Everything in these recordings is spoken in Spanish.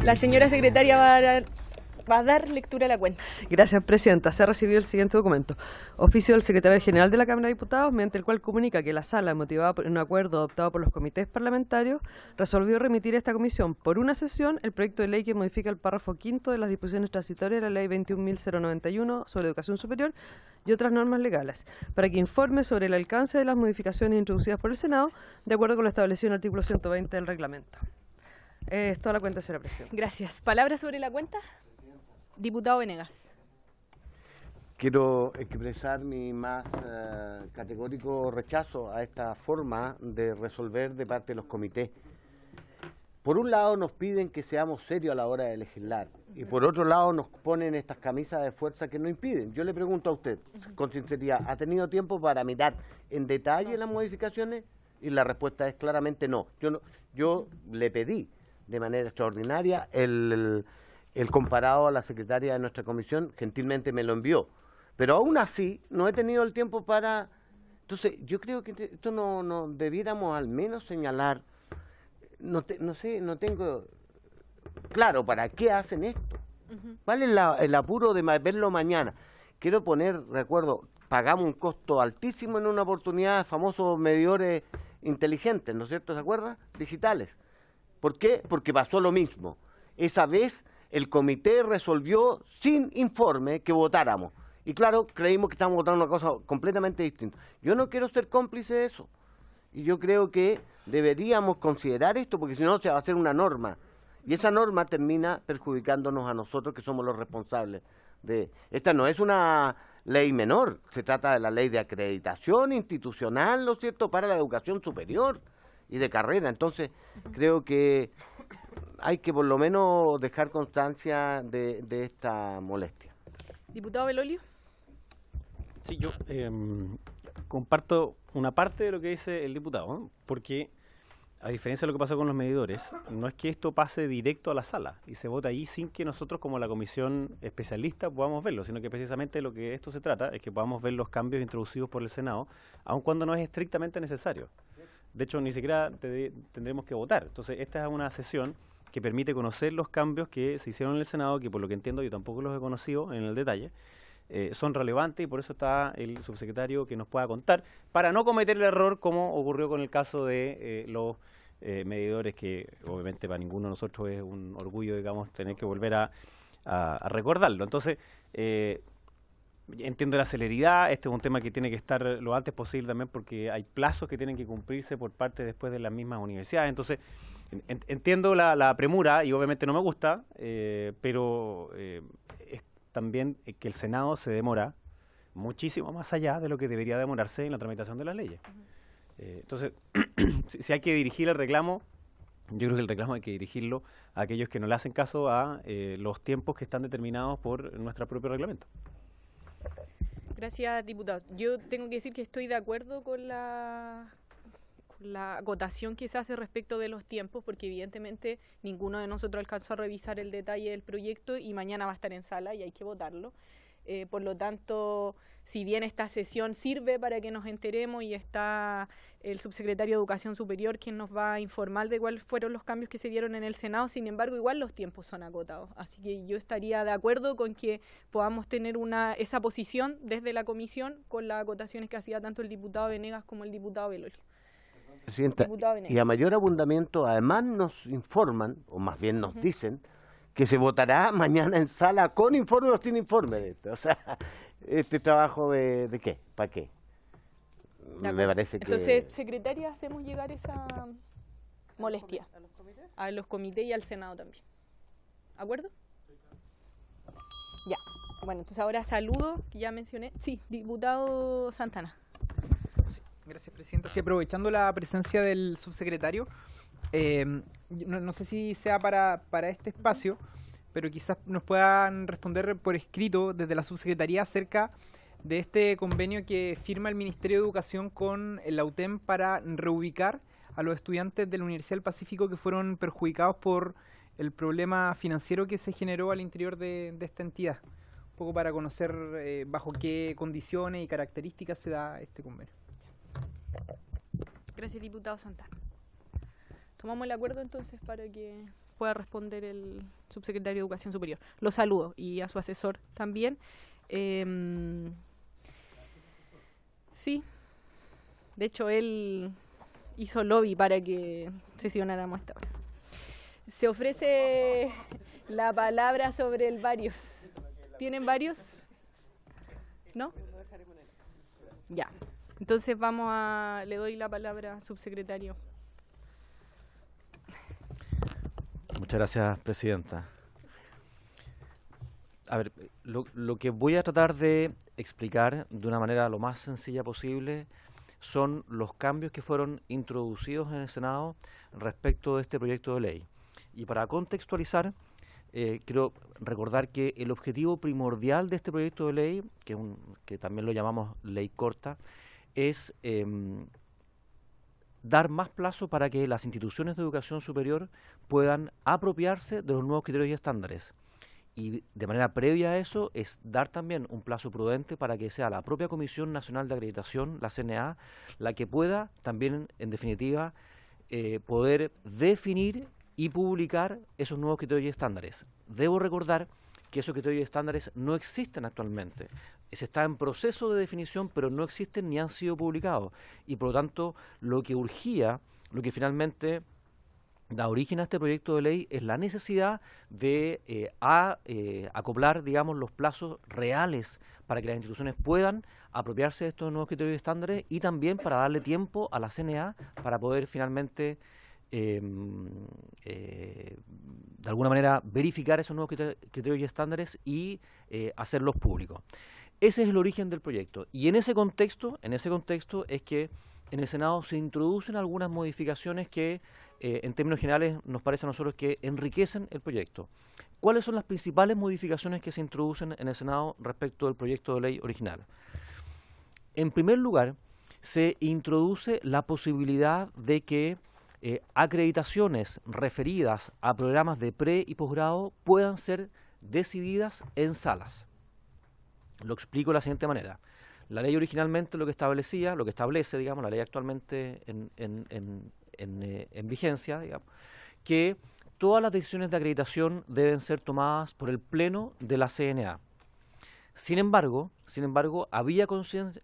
La señora secretaria va a dar lectura a la cuenta. Gracias, Presidenta. Se ha recibido el siguiente documento. Oficio del Secretario General de la Cámara de Diputados, mediante el cual comunica que la Sala, motivada por un acuerdo adoptado por los comités parlamentarios, resolvió remitir a esta comisión por una sesión el proyecto de ley que modifica el párrafo quinto de las disposiciones transitorias de la Ley 21.091 sobre educación superior y otras normas legales, para que informe sobre el alcance de las modificaciones introducidas por el Senado, de acuerdo con lo establecido en el artículo 120 del reglamento. Es toda la cuenta, señora Presidenta. Gracias. ¿Palabras sobre la cuenta? Diputado Venegas. Quiero expresar mi más categórico rechazo a esta forma de resolver de parte de los comités. Por un lado nos piden que seamos serios a la hora de legislar y por otro lado nos ponen estas camisas de fuerza que no impiden. Yo le pregunto a usted, con sinceridad, ¿ha tenido tiempo para mirar en detalle las modificaciones? Y la respuesta es claramente no. Yo le pedí de manera extraordinaria el comparado a la secretaria de nuestra comisión, gentilmente me lo envió. Pero aún así, no he tenido el tiempo para... Entonces, yo creo que esto no debiéramos al menos señalar, no tengo claro para qué hacen esto. ¿Vale el apuro de verlo mañana? Quiero poner, recuerdo, pagamos un costo altísimo en una oportunidad de famosos medidores inteligentes, ¿no es cierto? ¿Se acuerdan? Digitales. ¿Por qué? Porque pasó lo mismo. Esa vez el comité resolvió sin informe que votáramos. Y claro, creímos que estábamos votando una cosa completamente distinta. Yo no quiero ser cómplice de eso. Y yo creo que deberíamos considerar esto, porque si no se va a hacer una norma. Y esa norma termina perjudicándonos a nosotros, que somos los responsables de... Esta no es una ley menor, se trata de la ley de acreditación institucional, ¿no es cierto?, para la educación superior y de carrera. Entonces, creo que hay que por lo menos dejar constancia de esta molestia. Diputado Belolio. Sí, yo comparto una parte de lo que dice el diputado, ¿no? Porque a diferencia de lo que pasó con los medidores, no es que esto pase directo a la sala y se vote ahí sin que nosotros como la comisión especialista podamos verlo, sino que precisamente lo que esto se trata es que podamos ver los cambios introducidos por el Senado, aun cuando no es estrictamente necesario. De hecho, ni siquiera tendremos que votar. Entonces, esta es una sesión que permite conocer los cambios que se hicieron en el Senado, que por lo que entiendo yo tampoco los he conocido en el detalle, son relevantes y por eso está el subsecretario que nos pueda contar, para no cometer el error como ocurrió con el caso de los medidores, que obviamente para ninguno de nosotros es un orgullo, digamos, tener que volver a recordarlo. Entonces, entiendo la celeridad, este es un tema que tiene que estar lo antes posible también porque hay plazos que tienen que cumplirse por parte después de las mismas universidades. Entonces, entiendo la premura y obviamente no me gusta, pero es también que el Senado se demora muchísimo más allá de lo que debería demorarse en la tramitación de las leyes. Entonces, si hay que dirigir el reclamo, yo creo que el reclamo hay que dirigirlo a aquellos que no le hacen caso a los tiempos que están determinados por nuestro propio reglamento. Gracias, diputado. Yo tengo que decir que estoy de acuerdo con la acotación que se hace respecto de los tiempos, porque evidentemente ninguno de nosotros alcanzó a revisar el detalle del proyecto y mañana va a estar en sala y hay que votarlo. Por lo tanto, si bien esta sesión sirve para que nos enteremos y está el subsecretario de Educación Superior quien nos va a informar de cuáles fueron los cambios que se dieron en el Senado, sin embargo, igual los tiempos son acotados. Así que yo estaría de acuerdo con que podamos tener esa posición desde la comisión con las acotaciones que hacía tanto el diputado Venegas como el diputado Belolio. Presidenta, y a mayor abundamiento, además nos informan, o más bien nos dicen, que se votará mañana en sala con informe o sin informe de esto. O sea, este trabajo de qué, ¿para qué? Me parece que... Entonces, secretaria, hacemos llegar esa molestia a los comités y al Senado también. ¿De acuerdo? Ya. Bueno, entonces ahora saludo, que ya mencioné. Sí, diputado Santana. Sí, gracias, Presidenta. Sí, aprovechando la presencia del subsecretario, no sé si sea para este espacio, pero quizás nos puedan responder por escrito desde la subsecretaría acerca de este convenio que firma el Ministerio de Educación con la UTEM para reubicar a los estudiantes de la Universidad del Pacífico que fueron perjudicados por el problema financiero que se generó al interior de esta entidad. Un poco para conocer bajo qué condiciones y características se da este convenio. Gracias, diputado Santana. Tomamos el acuerdo entonces para que pueda responder el subsecretario de Educación Superior. Lo saludo y a su asesor también. Sí, de hecho él hizo lobby para que sesionáramos esta hora. Se ofrece la palabra sobre el varios. ¿Tienen varios? ¿No? Ya. Entonces le doy la palabra al subsecretario. Muchas gracias, presidenta. A ver, lo que voy a tratar de explicar de una manera lo más sencilla posible son los cambios que fueron introducidos en el Senado respecto de este proyecto de ley. Y para contextualizar, quiero recordar que el objetivo primordial de este proyecto de ley, que también lo llamamos ley corta, es dar más plazo para que las instituciones de educación superior puedan apropiarse de los nuevos criterios y estándares. Y de manera previa a eso es dar también un plazo prudente para que sea la propia Comisión Nacional de Acreditación, la CNA, la que pueda también, en definitiva, poder definir y publicar esos nuevos criterios y estándares. Debo recordar que esos criterios y estándares no existen actualmente. Se está en proceso de definición, pero no existen ni han sido publicados. Y por lo tanto, lo que urgía, lo que finalmente da origen a este proyecto de ley es la necesidad de acoplar, digamos, los plazos reales para que las instituciones puedan apropiarse de estos nuevos criterios y estándares y también para darle tiempo a la CNA para poder finalmente de alguna manera verificar esos nuevos criterios y estándares y hacerlos públicos. Ese es el origen del proyecto. Y en ese contexto es que en el Senado se introducen algunas modificaciones que en términos generales nos parece a nosotros que enriquecen el proyecto. ¿Cuáles son las principales modificaciones que se introducen en el Senado respecto del proyecto de ley original? En primer lugar, se introduce la posibilidad de que acreditaciones referidas a programas de pre y posgrado puedan ser decididas en salas. Lo explico de la siguiente manera. La ley originalmente lo que establece, digamos, la ley actualmente en vigencia, digamos, que todas las decisiones de acreditación deben ser tomadas por el Pleno de la CNA. Sin embargo,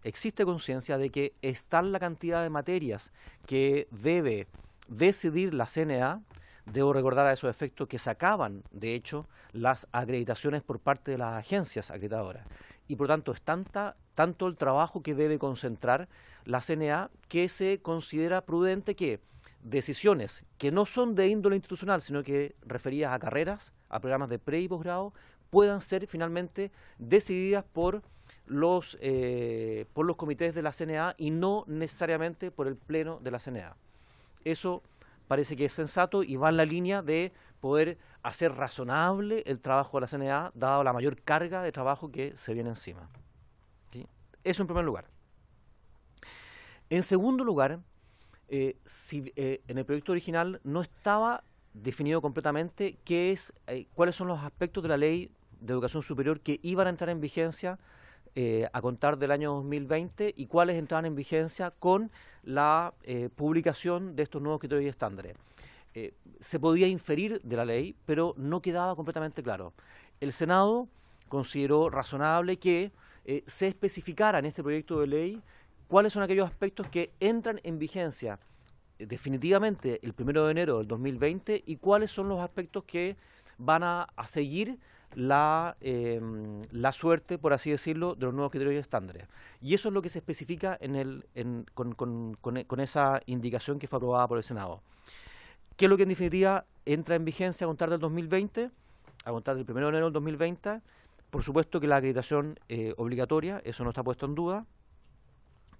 existe conciencia de que está la cantidad de materias que debe decidir la CNA. Debo recordar a esos efectos que se acaban, de hecho, las acreditaciones por parte de las agencias acreditadoras. Y por lo tanto, es tanto el trabajo que debe concentrar la CNA que se considera prudente que decisiones que no son de índole institucional, sino que referidas a carreras, a programas de pre y posgrado, puedan ser finalmente decididas por los comités de la CNA y no necesariamente por el Pleno de la CNA. Eso parece que es sensato y va en la línea de poder hacer razonable el trabajo de la CNA, dado la mayor carga de trabajo que se viene encima. ¿Sí? Eso en primer lugar. En segundo lugar, en el proyecto original no estaba definido completamente cuáles son los aspectos de la Ley de Educación Superior que iban a entrar en vigencia a contar del año 2020 y cuáles entraban en vigencia con la publicación de estos nuevos criterios y estándares. Se podía inferir de la ley, pero no quedaba completamente claro. El Senado consideró razonable que se especificara en este proyecto de ley cuáles son aquellos aspectos que entran en vigencia definitivamente el 1 de enero del 2020 y cuáles son los aspectos que van a seguir la suerte, por así decirlo, de los nuevos criterios y estándares. Y eso es lo que se especifica con esa indicación que fue aprobada por el Senado. ¿Qué es lo que en definitiva entra en vigencia a contar del 2020? A contar del 1 de enero del 2020, por supuesto que la acreditación obligatoria, eso no está puesto en duda.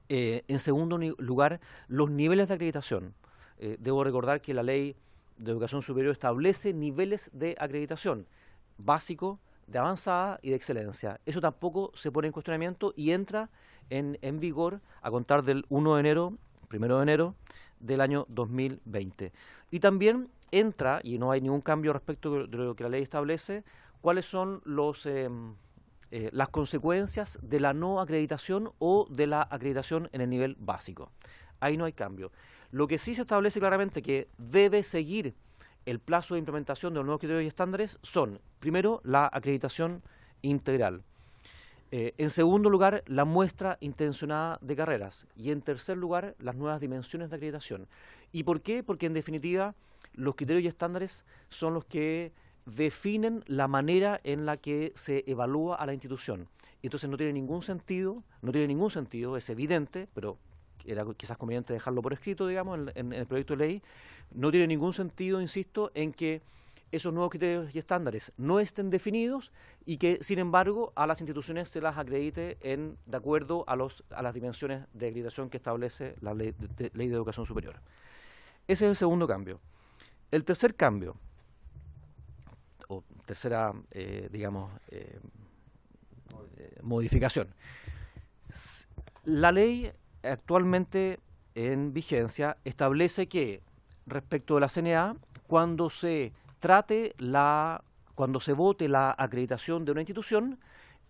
En segundo lugar, los niveles de acreditación. Debo recordar que la Ley de Educación Superior establece niveles de acreditación: básico, de avanzada y de excelencia. Eso tampoco se pone en cuestionamiento y entra en vigor a contar del 1 de enero del año 2020. Y también entra, y no hay ningún cambio respecto de lo que la ley establece, cuáles son las consecuencias de la no acreditación o de la acreditación en el nivel básico. Ahí no hay cambio. Lo que sí se establece claramente que debe seguir el plazo de implementación de los nuevos criterios y estándares son, primero, la acreditación integral. En segundo lugar, la muestra intencionada de carreras. Y en tercer lugar, las nuevas dimensiones de acreditación. ¿Y por qué? Porque en definitiva, los criterios y estándares son los que definen la manera en la que se evalúa a la institución. Entonces no tiene ningún sentido, es evidente, pero era quizás conveniente dejarlo por escrito, digamos, en el proyecto de ley. No tiene ningún sentido, insisto, en que esos nuevos criterios y estándares no estén definidos y que, sin embargo, a las instituciones se las acredite de acuerdo a las dimensiones de acreditación que establece la ley de Educación Superior. Ese es el segundo cambio. El tercer cambio, o tercera, modificación. La ley actualmente en vigencia establece que, respecto de la CNA, cuando se vote la acreditación de una institución,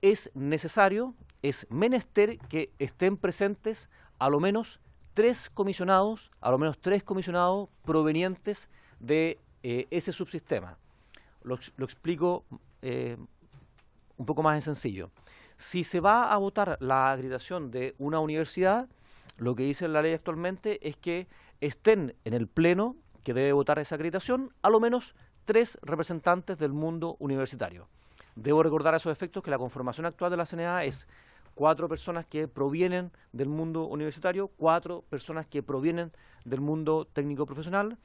es necesario, es menester que estén presentes a lo menos tres comisionados provenientes de ese subsistema. Lo explico un poco más en sencillo. Si se va a votar la acreditación de una universidad, lo que dice la ley actualmente es que estén en el pleno que debe votar esa acreditación a lo menos 3 representantes del mundo universitario. Debo recordar a esos efectos que la conformación actual de la CNA es 4 personas que provienen del mundo universitario, 4 personas que provienen del mundo técnico profesional,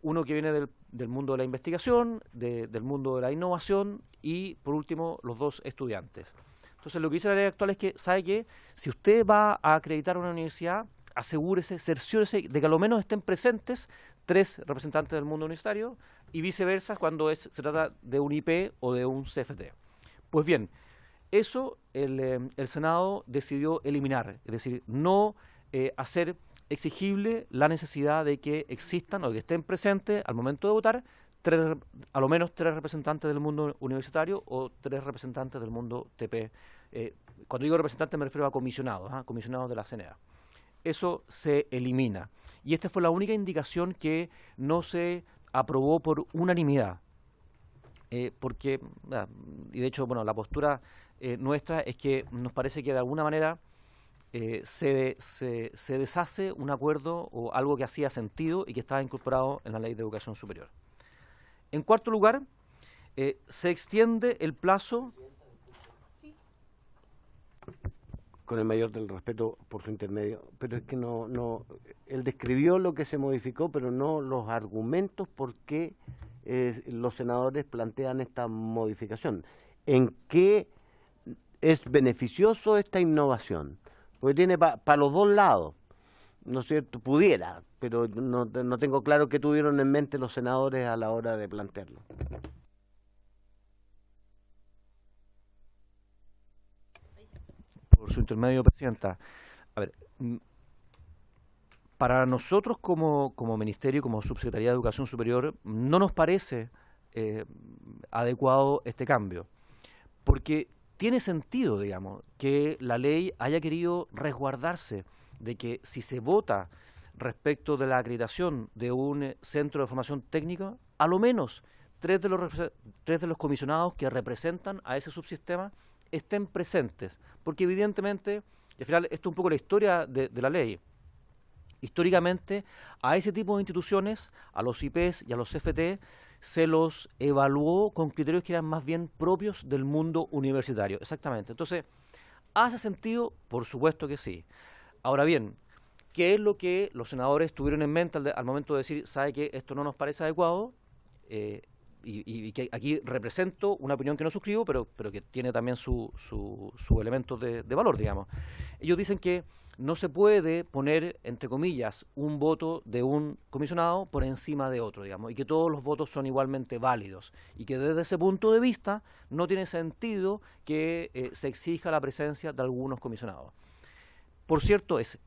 uno que viene del mundo de la investigación, del mundo de la innovación y, por último, los 2 estudiantes. Entonces, lo que dice la ley actual es que, ¿sabe qué? Si usted va a acreditar una universidad, asegúrese, cerciórese de que a lo menos estén presentes 3 representantes del mundo universitario y viceversa cuando se trata de un IP o de un CFT. Pues bien, eso el Senado decidió eliminar, es decir, no hacer exigible la necesidad de que existan o que estén presentes al momento de votar a lo menos 3 representantes del mundo universitario o 3 representantes del mundo TP. Cuando digo representantes me refiero a comisionados, comisionados de la CNA. Eso se elimina. Y esta fue la única indicación que no se aprobó por unanimidad. Porque, y de hecho, bueno, la postura nuestra es que nos parece que de alguna manera se deshace un acuerdo o algo que hacía sentido y que estaba incorporado en la Ley de Educación Superior. En cuarto lugar, se extiende el plazo. Con el mayor del respeto por su intermedio, pero es que él describió lo que se modificó, pero no los argumentos por qué los senadores plantean esta modificación. ¿En qué es beneficioso esta innovación? Porque tiene para los dos lados, ¿no es cierto? Pudiera, pero no tengo claro qué tuvieron en mente los senadores a la hora de plantearlo. Por su intermedio, Presidenta. A ver, para nosotros como Ministerio, como Subsecretaría de Educación Superior, no nos parece adecuado este cambio, porque tiene sentido, digamos, que la ley haya querido resguardarse de que si se vota respecto de la acreditación de un centro de formación técnica, a lo menos 3 de los comisionados que representan a ese subsistema estén presentes, porque evidentemente, al final, esto es un poco la historia de la ley. Históricamente, a ese tipo de instituciones, a los IPs y a los CFT, se los evaluó con criterios que eran más bien propios del mundo universitario. Exactamente. Entonces, ¿hace sentido? Por supuesto que sí. Ahora bien, ¿qué es lo que los senadores tuvieron en mente al momento de decir, sabe que esto no nos parece adecuado? Y que aquí represento una opinión que no suscribo, pero que tiene también su elemento de valor, digamos. Ellos dicen que no se puede poner, entre comillas, un voto de un comisionado por encima de otro, digamos, y que todos los votos son igualmente válidos, y que desde ese punto de vista no tiene sentido que se exija la presencia de algunos comisionados. Por cierto, es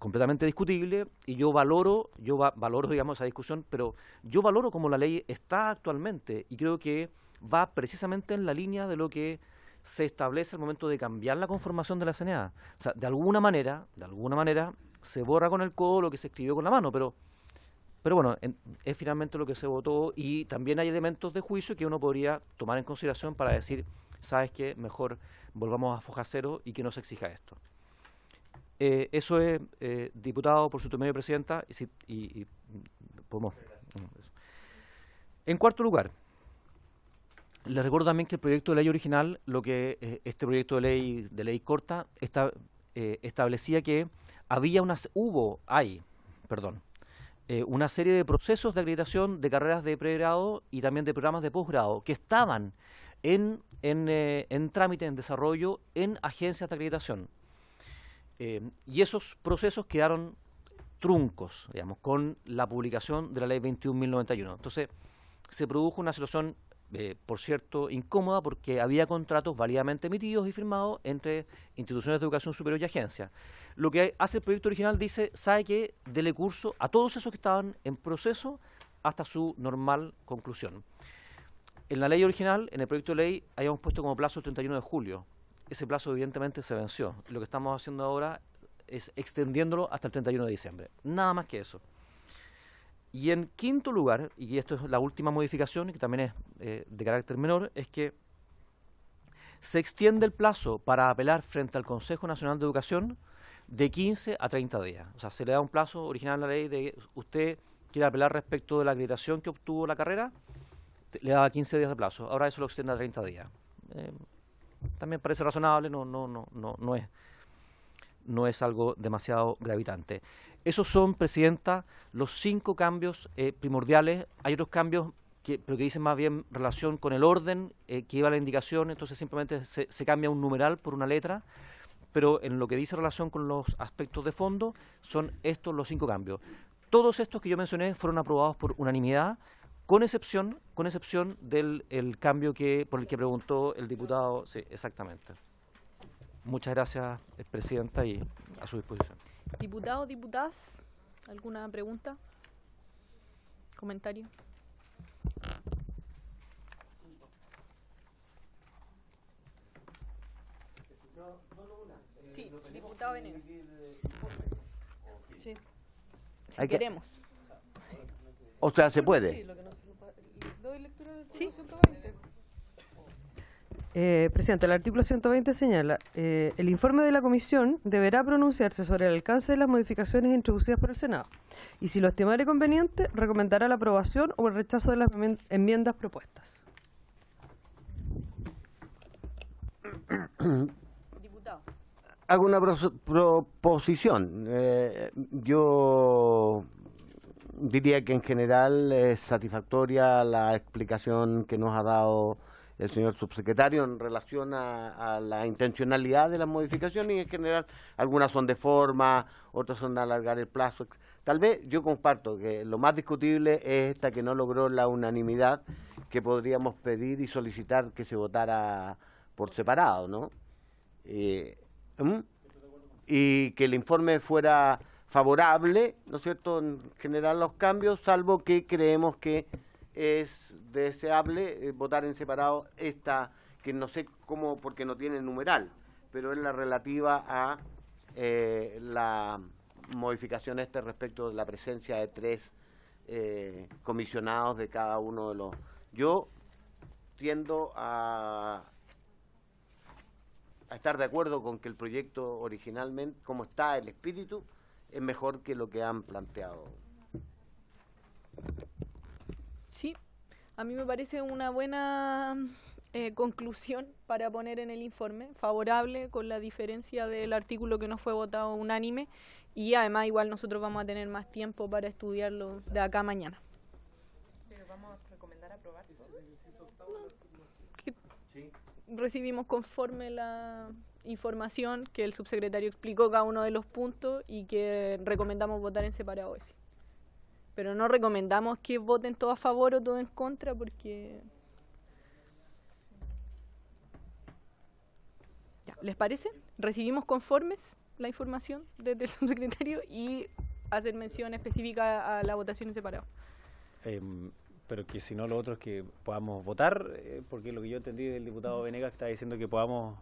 completamente discutible y yo valoro, digamos, esa discusión, pero yo valoro como la ley está actualmente y creo que va precisamente en la línea de lo que se establece al momento de cambiar la conformación de la CNA. O sea, de alguna manera se borra con el codo lo que se escribió con la mano, pero pero bueno, es finalmente lo que se votó y también hay elementos de juicio que uno podría tomar en consideración para decir, ¿sabes qué? Mejor volvamos a foja cero y que no se exija esto. Eso es, diputado, por su medio, presidenta, y podemos. En cuarto lugar, les recuerdo también que el proyecto de ley original, lo que este proyecto de ley corta, establecía que hay una serie de procesos de acreditación de carreras de pregrado y también de programas de posgrado que estaban en trámite, en desarrollo, en agencias de acreditación. Y esos procesos quedaron truncos, digamos, con la publicación de la ley 21.091. Entonces, se produjo una situación, por cierto, incómoda, porque había contratos válidamente emitidos y firmados entre instituciones de educación superior y agencias. Lo que hace el proyecto original dice, sabe que dele curso a todos esos que estaban en proceso hasta su normal conclusión. En la ley original, en el proyecto de ley, habíamos puesto como plazo el 31 de julio. Ese plazo evidentemente se venció. Lo que estamos haciendo ahora es extendiéndolo hasta el 31 de diciembre. Nada más que eso. Y en quinto lugar, y esto es la última modificación, y que también es de carácter menor, es que se extiende el plazo para apelar frente al Consejo Nacional de Educación de 15 a 30 días. O sea, se le da un plazo original en la ley de usted quiere apelar respecto de la acreditación que obtuvo la carrera, le da 15 días de plazo. Ahora eso lo extiende a 30 días. También parece razonable, no es algo demasiado gravitante. Esos son, Presidenta, los 5 cambios primordiales. Hay otros cambios pero que dicen más bien relación con el orden que lleva la indicación, entonces simplemente se cambia un numeral por una letra, pero en lo que dice relación con los aspectos de fondo, son estos los 5 cambios. Todos estos que yo mencioné fueron aprobados por unanimidad, con excepción del cambio por el que preguntó el diputado. Sí, exactamente. Muchas gracias, Presidenta, y a su disposición. Diputados, diputadas, ¿alguna pregunta? ¿Comentario? Sí, diputado Venegas. Sí. Si queremos. O sea, se puede. Sí, lo que no se doy lectura del Sí. 120. Presidente, el artículo 120 señala, el informe de la Comisión deberá pronunciarse sobre el alcance de las modificaciones introducidas por el Senado y, si lo estimare conveniente, recomendará la aprobación o el rechazo de las enmiendas propuestas. Diputado. Hago una proposición. Yo diría que en general es satisfactoria la explicación que nos ha dado el señor subsecretario en relación a la intencionalidad de las modificaciones, y en general algunas son de forma, otras son de alargar el plazo. Tal vez yo comparto que lo más discutible es esta que no logró la unanimidad, que podríamos pedir y solicitar que se votara por separado, ¿no? Y que el informe fuera favorable, ¿no es cierto?, en general los cambios, salvo que creemos que es deseable votar en separado esta, que no sé cómo, porque no tiene numeral, pero es la relativa a la modificación respecto de la presencia de 3 comisionados de cada uno de los. Yo tiendo a estar de acuerdo con que el proyecto originalmente, como está el espíritu, es mejor que lo que han planteado. Sí, a mí me parece una buena conclusión para poner en el informe, favorable con la diferencia del artículo que no fue votado unánime, y además igual nosotros vamos a tener más tiempo para estudiarlo de acá a mañana. ¿Pero vamos a recomendar aprobar? Recibimos conforme la información que el subsecretario explicó cada uno de los puntos y que recomendamos votar en separado ese. Pero no recomendamos que voten todo a favor o todo en contra, porque... Ya, ¿les parece? Recibimos conformes la información desde el subsecretario y hacer mención específica a la votación en separado. Pero que si no, lo otro es que podamos votar, porque lo que yo entendí del diputado Venegas está diciendo que podamos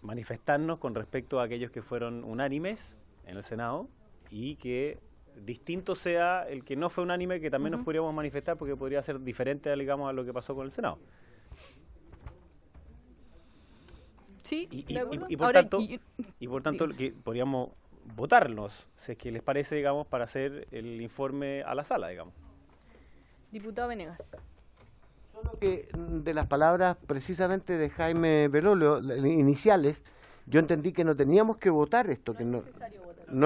manifestarnos con respecto a aquellos que fueron unánimes en el Senado y que distinto sea el que no fue unánime, que también nos podríamos manifestar, porque podría ser diferente, digamos, a lo que pasó con el Senado. Sí, Y ¿de acuerdo? por Ahora, tanto, que podríamos votarlos, si es que les parece, digamos, para hacer el informe a la sala, digamos. diputado Venegas. Solo que de las palabras precisamente de Jaime Belolio, iniciales, yo entendí que no teníamos que votar esto, que no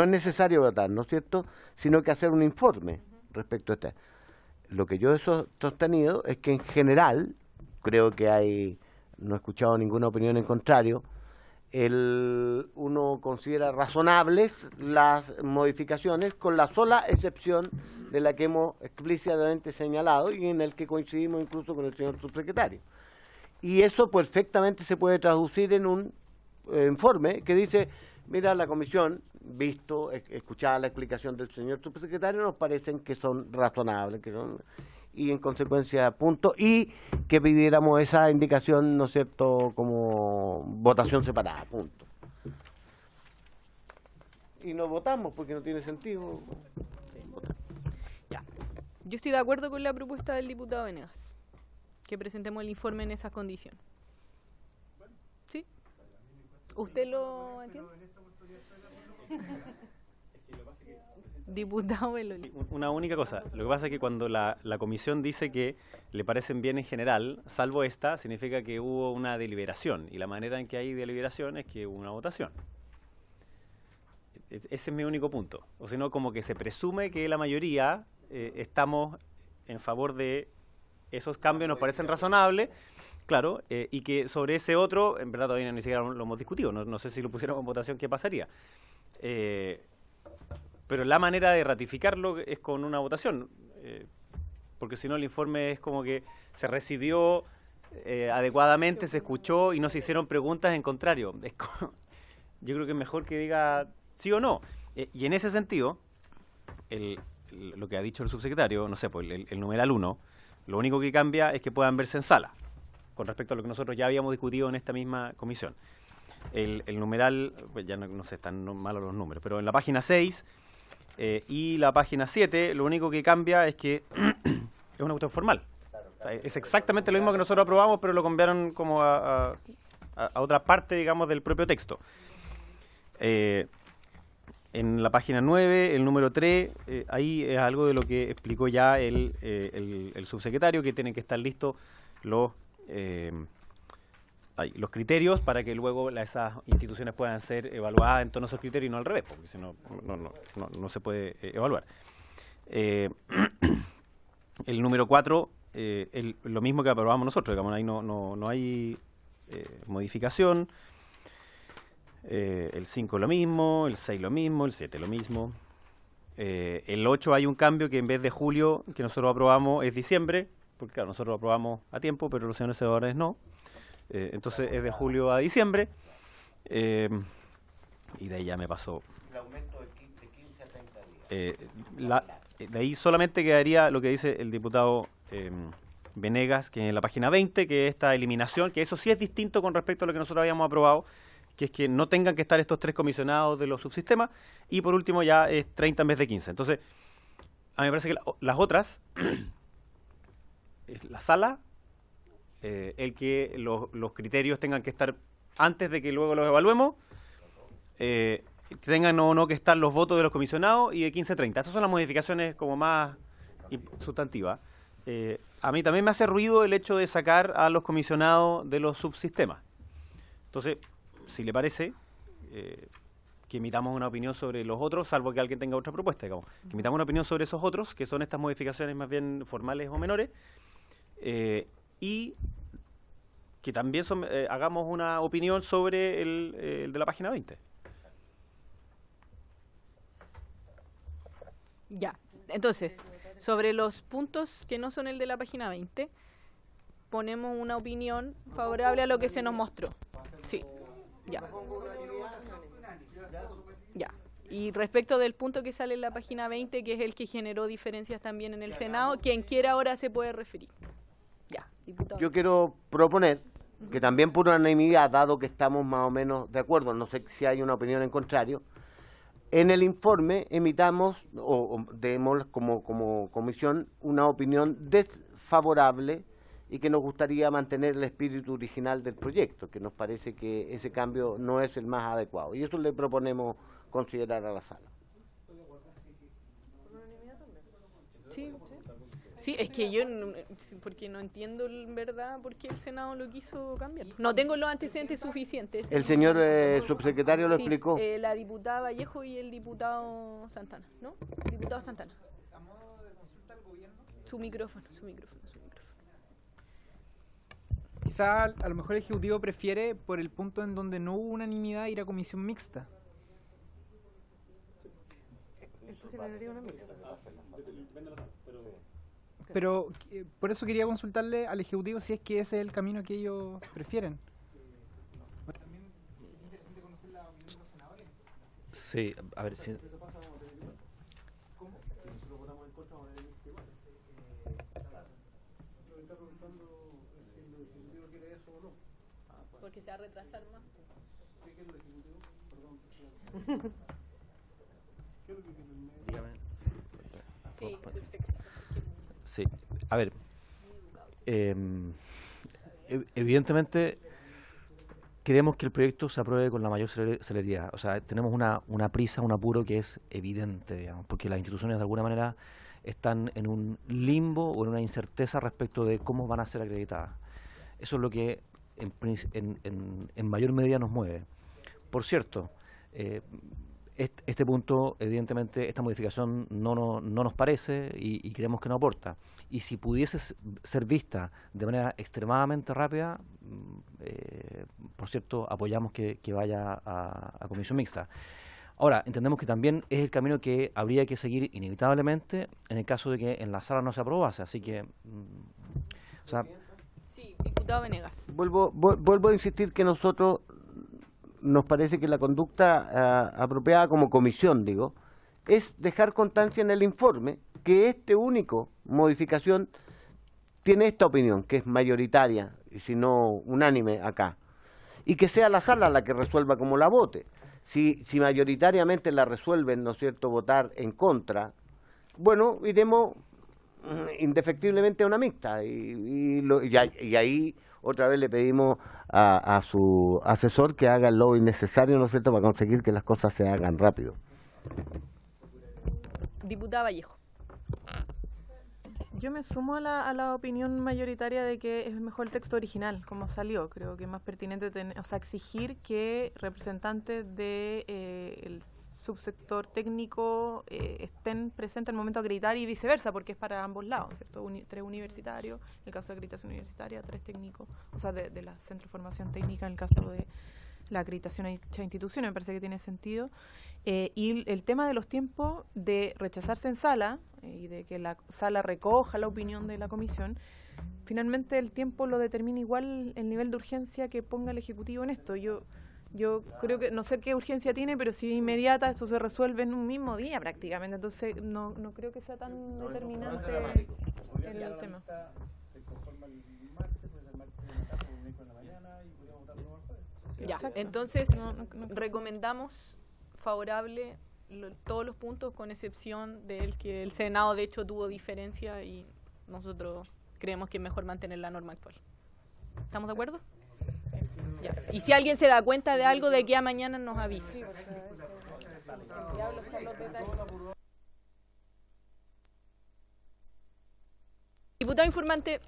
es necesario votar, ¿no es cierto?, sino que hacer un informe respecto a esto. Lo que yo he sostenido es que en general, creo que no he escuchado ninguna opinión en contrario, uno considera razonables las modificaciones, con la sola excepción de la que hemos explícitamente señalado y en el que coincidimos incluso con el señor subsecretario. Y eso perfectamente se puede traducir en un informe que dice, mira, la comisión, escuchada la explicación del señor subsecretario, nos parecen que son razonables, y en consecuencia, punto, y que pidiéramos esa indicación, ¿no es cierto?, como votación separada, punto. Y no votamos porque no tiene sentido. Ya. Yo estoy de acuerdo con la propuesta del diputado Venegas, que presentemos el informe en esas condiciones. ¿Sí? ¿Usted lo entiende? Diputado Belolio. Una única cosa, lo que pasa es que cuando la comisión dice que le parecen bien en general, salvo esta, significa que hubo una deliberación, y la manera en que hay deliberación es que hubo una votación. Ese es mi único punto. O si no, como que se presume que la mayoría estamos en favor de esos cambios, nos parecen razonables, claro, y que sobre ese otro, en verdad todavía ni siquiera lo hemos discutido, no sé si lo pusiéramos en votación, ¿qué pasaría? Pero la manera de ratificarlo es con una votación, porque si no el informe es como que se recibió adecuadamente, se escuchó y no se hicieron preguntas en contrario. Yo creo que es mejor que diga sí o no. Y en ese sentido, lo que ha dicho el subsecretario, no sé, pues el numeral 1, lo único que cambia es que puedan verse en sala, con respecto a lo que nosotros ya habíamos discutido en esta misma comisión. El numeral, pues ya no sé, están malos los números, pero en la página 6... y la página 7, lo único que cambia es que es una cuestión formal. Es exactamente lo mismo que nosotros aprobamos, pero lo cambiaron como a otra parte, digamos, del propio texto. En la página 9, el número 3, ahí es algo de lo que explicó ya el subsecretario, que tienen que estar listos los criterios para que luego esas instituciones puedan ser evaluadas en torno a esos criterios y no al revés, porque si no, no se puede evaluar. El número 4, lo mismo que aprobamos nosotros, digamos, ahí no hay modificación. El 5 lo mismo, el 6 lo mismo, el 7 lo mismo. El 8 hay un cambio que en vez de julio, que nosotros aprobamos, es diciembre, porque claro, nosotros lo aprobamos a tiempo, pero los señores senadores no. Entonces es de julio a diciembre, y de ahí ya me pasó. El aumento de 15 a 30 días. De ahí solamente quedaría lo que dice el diputado Venegas, que en la página 20, que es esta eliminación, que eso sí es distinto con respecto a lo que nosotros habíamos aprobado, que es que no tengan que estar estos 3 comisionados de los subsistemas, y por último ya es 30 en vez de 15. Entonces, a mí me parece que las otras, es la sala, el que los criterios tengan que estar antes de que luego los evaluemos, tengan o no que estar los votos de los comisionados y de 15 a 30. Esas son las modificaciones como más sustantivas. A mí también me hace ruido el hecho de sacar a los comisionados de los subsistemas. Entonces, si le parece, que emitamos una opinión sobre los otros, salvo que alguien tenga otra propuesta, digamos. Que emitamos una opinión sobre esos otros, que son estas modificaciones más bien formales o menores, y que también hagamos una opinión sobre el de la página 20. Ya, entonces, sobre los puntos que no son el de la página 20, ponemos una opinión favorable a lo que se nos mostró. Sí, ya. Ya. Y respecto del punto que sale en la página 20, que es el que generó diferencias también en el Senado, quien quiera ahora se puede referir. Ya, diputado. Yo quiero proponer que también por unanimidad, dado que estamos más o menos de acuerdo, no sé si hay una opinión en contrario, en el informe emitamos o demos como comisión una opinión desfavorable y que nos gustaría mantener el espíritu original del proyecto, que nos parece que ese cambio no es el más adecuado. Y eso le proponemos considerar a la sala. Sí, sí, es que yo, porque no entiendo en verdad por qué el Senado lo quiso cambiar. No tengo los antecedentes suficientes. El señor subsecretario lo Sí, explicó. la diputada Vallejo y el diputado Santana, ¿no? Diputado Santana. A modo de consulta al gobierno, Su micrófono. quizá a lo mejor el Ejecutivo prefiere, por el punto en donde no hubo unanimidad, ir a comisión mixta. Esto generaría una mixta. Pero por eso quería consultarle al Ejecutivo si es que ese es el camino que ellos prefieren. También es interesante conocer la opinión de los senadores. Sí, a ver si... Porque se va a retrasar más. Sí, Sí, a ver, evidentemente queremos que el proyecto se apruebe con la mayor celeridad. O sea, tenemos una prisa, un apuro que es evidente, digamos, porque las instituciones de alguna manera están en un limbo o en una incerteza respecto de cómo van a ser acreditadas. Eso es lo que en mayor medida nos mueve. Por cierto, este punto, evidentemente, esta modificación no nos parece y creemos que no aporta. Y si pudiese ser vista de manera extremadamente rápida, por cierto, apoyamos que vaya a comisión mixta. Ahora, entendemos que también es el camino que habría que seguir inevitablemente en el caso de que en la sala no se aprobase. Así que, o sea, Sí, diputado Venegas. Vuelvo a insistir que nosotros nos parece que la conducta apropiada como comisión, digo, es dejar constancia en el informe que este único modificación tiene esta opinión, que es mayoritaria, y si no unánime acá, y que sea la sala la que resuelva como la vote. Si mayoritariamente la resuelven, ¿no es cierto?, votar en contra, bueno, iremos indefectiblemente a una mixta, y ahí otra vez le pedimos a su asesor que haga lo innecesario, ¿no es cierto?, para conseguir que las cosas se hagan rápido. Diputada Vallejo. Yo me sumo a la opinión mayoritaria de que es mejor el texto original, como salió. Creo que es más pertinente exigir que representantes del subsector técnico estén presentes al momento de acreditar y viceversa, porque es para ambos lados, ¿cierto? 3 universitarios, en el caso de acreditación universitaria, 3 técnicos, o sea, de la Centro de Formación Técnica, en el caso de la acreditación a dicha institución, me parece que tiene sentido. Y el tema de los tiempos de rechazarse en sala y de que la sala recoja la opinión de la comisión, finalmente el tiempo lo determina igual el nivel de urgencia que ponga el Ejecutivo en esto. Yo creo que, no sé qué urgencia tiene, pero si es inmediata, esto se resuelve en un mismo día prácticamente, entonces no creo que sea tan determinante el tema. Ya, entonces recomendamos favorable todos los puntos, con excepción del que el Senado de hecho tuvo diferencia y nosotros creemos que es mejor mantener la norma actual. ¿Estamos de acuerdo? Ya. Y si alguien se da cuenta de algo de aquí a mañana nos avisa. Diputado informante,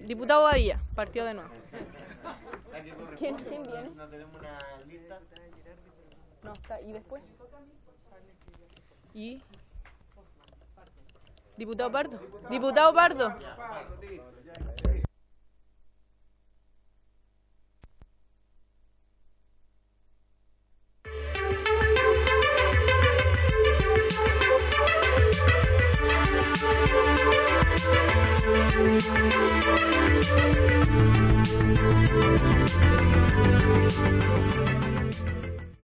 diputado Badilla, partido de nuevo. ¿Quién viene? ¿No tenemos una lista? No, está. ¿Y después? ¿Y? Diputado Pardo. Diputado Pardo.